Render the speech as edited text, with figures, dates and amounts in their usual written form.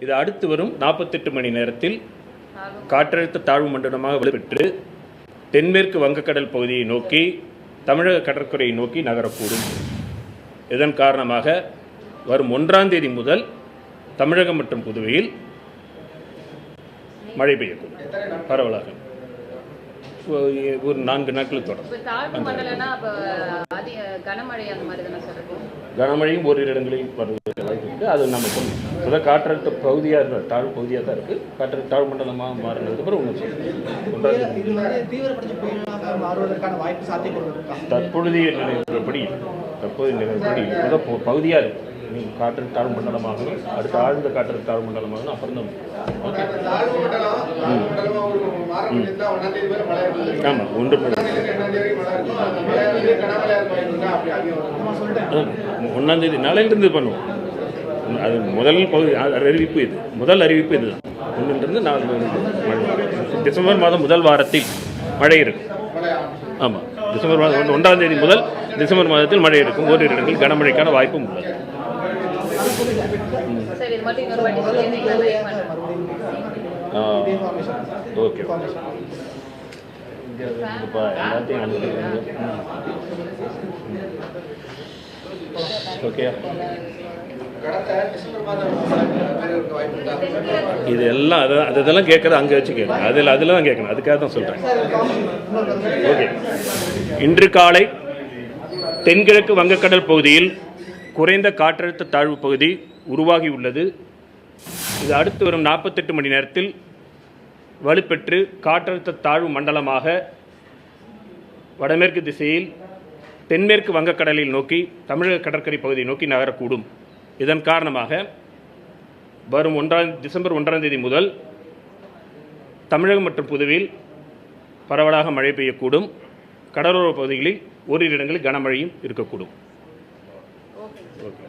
இது அடுத்து வரும் 48 மணி நேரத்தில் காற்றழுத்த தாழ்வு மண்டலமாக வலுப்பெற்று தென்மேற்கு வங்கக்கடல் பகுதியை நோக்கி தமிழக கடற்கரையை நோக்கி நகரக்கூடும். இதன் காரணமாக வரும் 1ஆம் தேதி முதல் தமிழகம் மற்றும் புதுவையில் மழை பெய்யக்கூடும். பரவலாக ஒரு 4 நாட்கள் தொடரும். கனமழையும் ஓரிரு இடங்களில் வருவதற்கு வாய்ப்பு இருக்குது. அது நம்ம சொல்லணும். அதான் காற்றழுத்த பகுதியாக இருக்கிற தாழ்வு பகுதியாக தான் இருக்குது. காற்றழுத்த தாழ்வு மண்டலமாக மாறினதுக்கு அப்புறம் ஒன்று தற்பொழுதைய நிலைப்படி பகுதியாக இருக்குது. காற்றழுத்த தாழ்வு மண்டலமாகவும் அடுத்த ஆழ்ந்த காற்றழுத்த தாழ்வு மண்டலமாகவும் அப்புறம் தான் ஆமாம் 1ஆம் தேதி நாளையிலிருந்து பண்ணுவோம். அது முதல் அறிவிப்பு இது. முதல் அறிவிப்பு இதுதான். 1லிருந்து 4 டிசம்பர் மாதம் முதல் வாரத்தில் மழை இருக்கும். ஆமாம், டிசம்பர் மாதம் 1ஆம் தேதி முதல் டிசம்பர் மாதத்தில் மழை இருக்கும். ஓரிரு இடங்களில் கனமழைக்கான வாய்ப்பும் உள்ளது. ஓகே, எல்லாத்தையும் ஓகே. இது எல்லாம் அதெல்லாம் கேட்குறது அங்கே வச்சு கேட்கணும். அதில் தான் கேட்கணும். அதுக்காக தான் சொல்கிறேன். ஓகே. இன்று காலை தென்கிழக்கு வங்கக்கடல் பகுதியில் குறைந்த காற்றழுத்த தாழ்வு பகுதி உருவாகி உள்ளது. இது அடுத்து வரும் 48 மணி நேரத்தில் வலுப்பெற்று காற்றழுத்த தாழ்வு மண்டலமாக வடமேற்கு திசையில் தென்மேற்கு வங்கக்கடலில் நோக்கி தமிழக கடற்கரை பகுதியை நோக்கி நகரக்கூடும். இதன் காரணமாக வரும் டிசம்பர் 1ஆம் தேதி முதல் தமிழகம் மற்றும் புதுவையில் பரவலாக மழை பெய்யக்கூடும். கடலோர பகுதிகளில் ஓரிரு இடங்களில் கனமழையும் இருக்கக்கூடும். ஓகே.